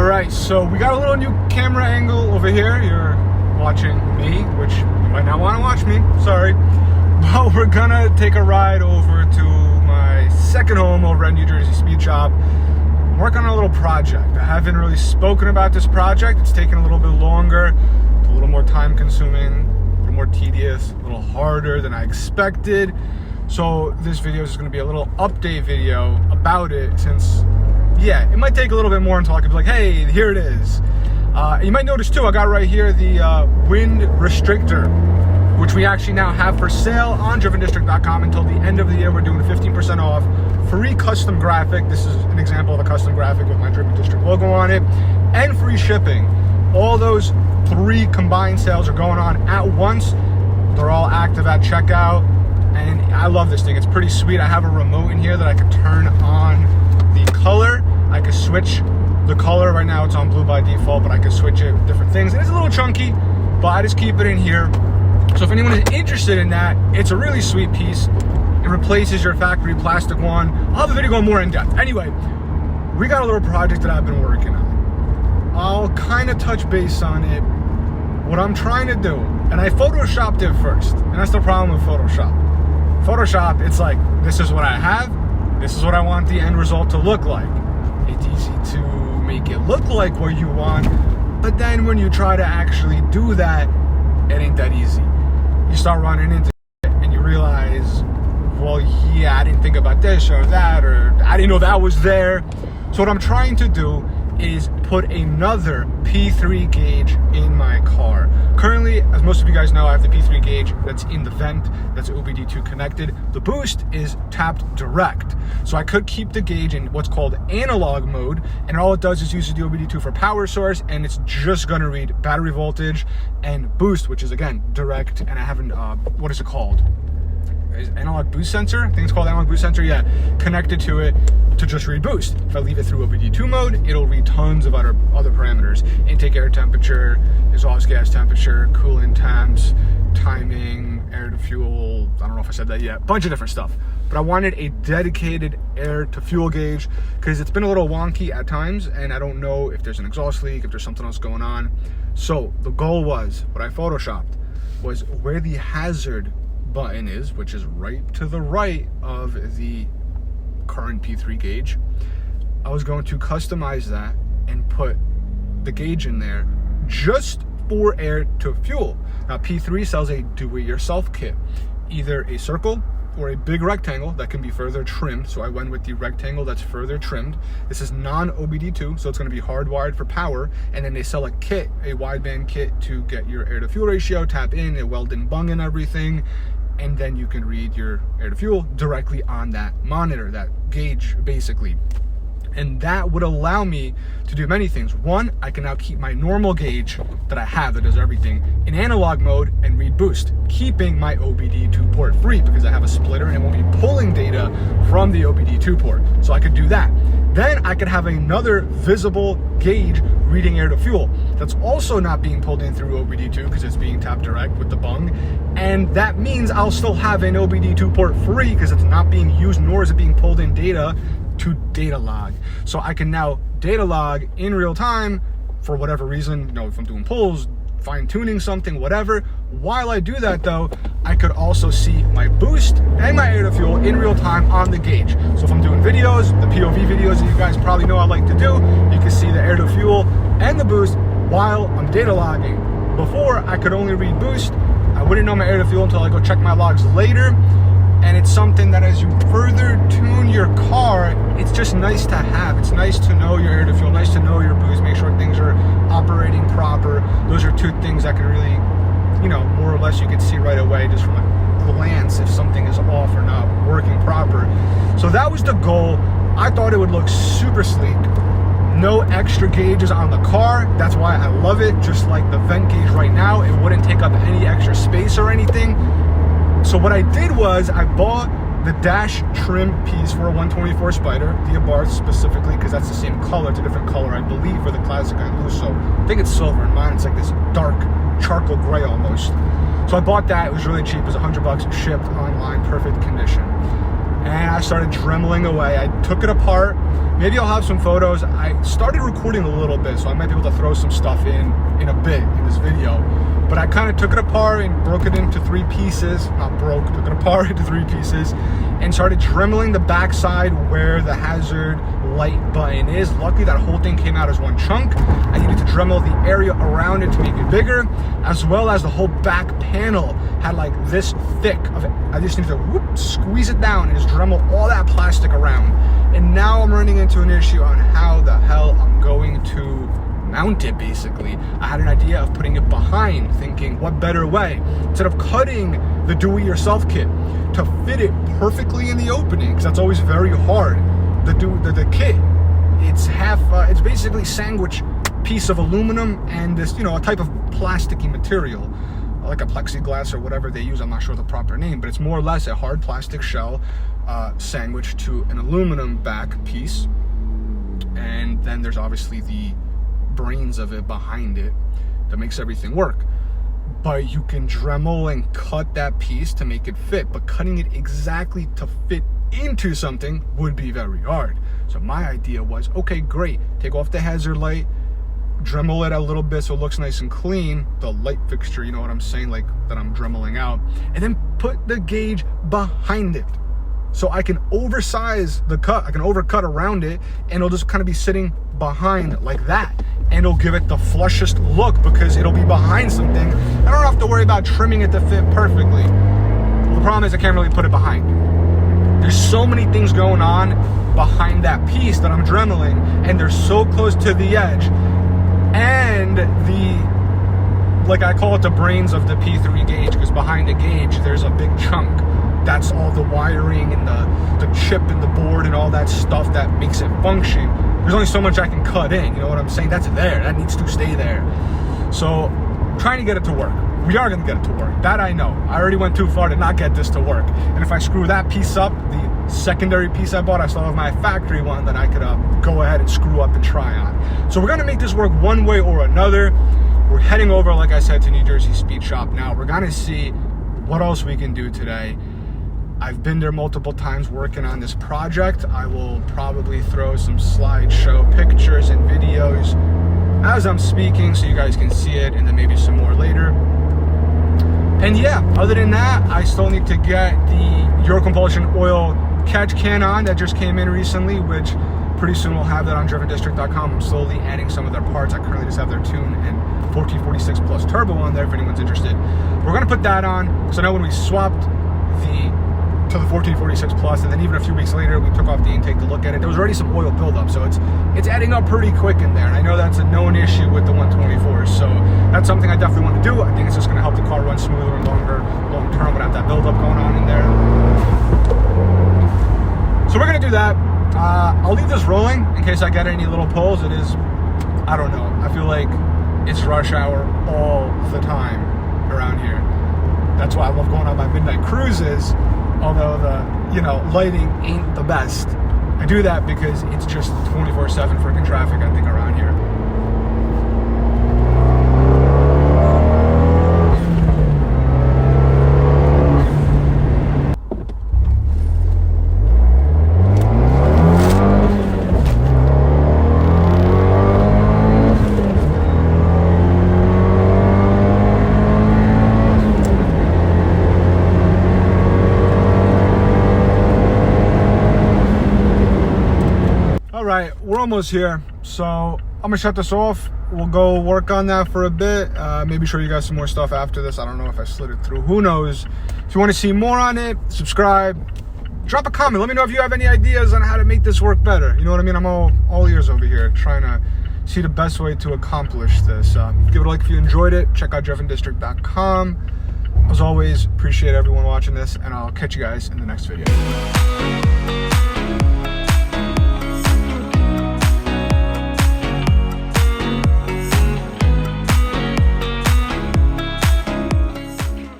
All right, so we got a little new camera angle over here. You're watching me, which you might not want to watch me, sorry. But we're gonna take a ride over to my second home over at New Jersey Speed Shop. I'm working on a little project. I haven't really spoken about this project. It's taken a little bit longer, it's a little more time consuming, a little more tedious, a little harder than I expected. So this video is gonna be a little update video about it, since yeah, it might take a little bit more until I can be like, hey, here it is. You might notice too, I got right here the wind restrictor, which we actually now have for sale on drivendistrict.com until the end of the year. We're doing 15% off, free custom graphic. This is an example of a custom graphic with my Driven District logo on it, and free shipping. All those three combined sales are going on at once. They're all active at checkout, and I love this thing. It's pretty sweet. I have a remote in here that I can turn on the color. I can switch the color. Right now it's on blue by default, but I can switch it with different things. And it's a little chunky, but I just keep it in here. So if anyone is interested in that, it's a really sweet piece. It replaces your factory plastic one. I'll have a video going more in depth. Anyway, we got a little project that I've been working on. I'll kind of touch base on it, what I'm trying to do. And I photoshopped it first. And that's the problem with Photoshop. Photoshop, it's like, this is what I have. This is what I want the end result to look like. It's easy to make it look like what you want, but then when you try to actually do that, it ain't that easy. You start running into it and you realize, well, yeah, I didn't think about this or that, or I didn't know that was there. So what I'm trying to do is put another P3 gauge in my car. Currently, as most of you guys know, I have the P3 gauge that's in the vent, that's OBD2 connected. The boost is tapped direct. So I could keep the gauge in what's called analog mode, and all it does is uses the OBD2 for power source, and it's just gonna read battery voltage and boost, which is again, direct, and I haven't, what is it called? Is analog boost sensor? I think it's called analog boost sensor, yeah. Connected to it to just read boost. If I leave it through OBD2 mode, it'll read tons of other parameters. Intake air temperature, exhaust gas temperature, coolant temps, timing, air to fuel, I don't know if I said that yet, bunch of different stuff. But I wanted a dedicated air to fuel gauge because it's been a little wonky at times and I don't know if there's an exhaust leak, if there's something else going on. So the goal was, what I photoshopped, was where the hazard button is, which is right to the right of the current P3 gauge. I was going to customize that and put the gauge in there just for air to fuel. Now P3 sells a do-it-yourself kit, either a circle or a big rectangle that can be further trimmed. So I went with the rectangle that's further trimmed. This is non-OBD2, so it's gonna be hardwired for power. And then they sell a kit, a wideband kit to get your air to fuel ratio, tap in, it weld in bung and everything. And then you can read your air to fuel directly on that monitor, that gauge basically. And that would allow me to do many things. One, I can now keep my normal gauge that I have that does everything in analog mode and read boost, keeping my OBD2 port free because I have a splitter and it won't be pulling data from the OBD2 port. So I could do that. Then I could have another visible gauge reading air to fuel. That's also not being pulled in through OBD2 because it's being tapped direct with the bung. And that means I'll still have an OBD2 port free because it's not being used, nor is it being pulled in data to data log. So I can now data log in real time for whatever reason, you know, if I'm doing pulls, fine tuning something, whatever. While I do that though, I could also see my boost and my air to fuel in real time on the gauge. So if I'm doing videos, the POV videos that you guys probably know I like to do, you can see the air to fuel and the boost while I'm data logging. Before, I could only read boost. I wouldn't know my air to fuel until I go check my logs later. And it's something that as you further tune your car, it's just nice to have. It's nice to know your air to fuel, nice to know your boost, make sure things are operating proper. Those are two things that can really, you know, more or less you can see right away just from a glance if something is off or not working proper. So that was the goal. I thought it would look super sleek. No extra gauges on the car. That's why I love it. Just like the vent gauge right now, it wouldn't take up any extra space or anything. So what I did was I bought the dash trim piece for a 124 Spider, the Abarth specifically, because that's the same color. It's a different color, I believe, for the classic I lose. So I think it's silver, and mine it's like this dark charcoal gray almost. So I bought that. It was really cheap. It was $100 shipped online, perfect condition. and I started dremeling away. I took it apart. Maybe I'll have some photos. I started recording a little bit, so I might be able to throw some stuff in a bit in this video. But I kind of took it apart and broke it into 3 pieces. Not broke, took it apart into 3 pieces and started dremeling the backside where the hazard light button is. Luckily, that whole thing came out as one chunk. I needed to dremel the area around it to make it bigger, as well as the whole back panel had like this thick of it. I just needed to squeeze it down and just dremel all that plastic around. And now I'm running into an issue on how the hell I'm going to mount it. Basically, I had an idea of putting it behind, thinking what better way instead of cutting the do-it-yourself kit to fit it perfectly in the opening, because that's always very hard. The kit, it's basically sandwich piece of aluminum and this, you know, a type of plasticky material like a plexiglass or whatever they use. I'm not sure the proper name, but it's more or less a hard plastic shell sandwich to an aluminum back piece, and then there's obviously the brains of it behind it that makes everything work. But you can dremel and cut that piece to make it fit, but cutting it exactly to fit into something would be very hard. So my idea was, okay, great, take off the hazard light, dremel it a little bit so it looks nice and clean, the light fixture, you know what I'm saying, like that I'm dremeling out, and then put the gauge behind it so I can oversize the cut, I can overcut around it, and it'll just kind of be sitting behind like that, and it'll give it the flushest look because it'll be behind something. I don't have to worry about trimming it to fit perfectly. The problem is I can't really put it behind. There's so many things going on behind that piece that I'm dremeling, and they're so close to the edge, and like I call it the brains of the P3 gauge, because behind the gauge there's a big chunk. That's all the wiring and the chip and the board and all that stuff that makes it function. There's only so much I can cut in, you know what I'm saying? That's there, that needs to stay there. So trying to get it to work. We are gonna get it to work, that I know. I already went too far to not get this to work. And if I screw that piece up, the secondary piece I bought, I still have my factory one that I could go ahead and screw up and try on. So we're gonna make this work one way or another. We're heading over, like I said, to New Jersey Speed Shop now. We're gonna see what else we can do today. I've been there multiple times working on this project. I will probably throw some slideshow pictures and videos as I'm speaking so you guys can see it, and then maybe some more later. And yeah, other than that, I still need to get the Eurocompulsion oil catch can on that just came in recently, which pretty soon we'll have that on drivendistrict.com. I'm slowly adding some of their parts. I currently just have their tune and 1446 plus turbo on there if anyone's interested. We're gonna put that on, so now when we swapped to the 1446 plus, and then even a few weeks later we took off the intake to look at it, there was already some oil buildup, so it's adding up pretty quick in there, and I know that's a known issue with the 124, so that's something I definitely want to do. I think it's just going to help the car run smoother and long term without that buildup going on in there. So we're going to do that. I'll leave this rolling in case I get any little pulls. It is, I don't know, I feel like it's rush hour all the time around here. That's why I love going on my midnight cruises, although the lighting ain't the best. I do that because it's just 24/7 freaking traffic, I think, around here. Alright, we're almost here, so I'm gonna shut this off. We'll go work on that for a bit, maybe show you guys some more stuff after this. I don't know if I slid it through, who knows. If you want to see more on it, subscribe, drop a comment, let me know if you have any ideas on how to make this work better. You know what I mean? I'm all ears over here trying to see the best way to accomplish this. Give it a like if you enjoyed it. Check out drivendistrict.com. As always, appreciate everyone watching this, and I'll catch you guys in the next video.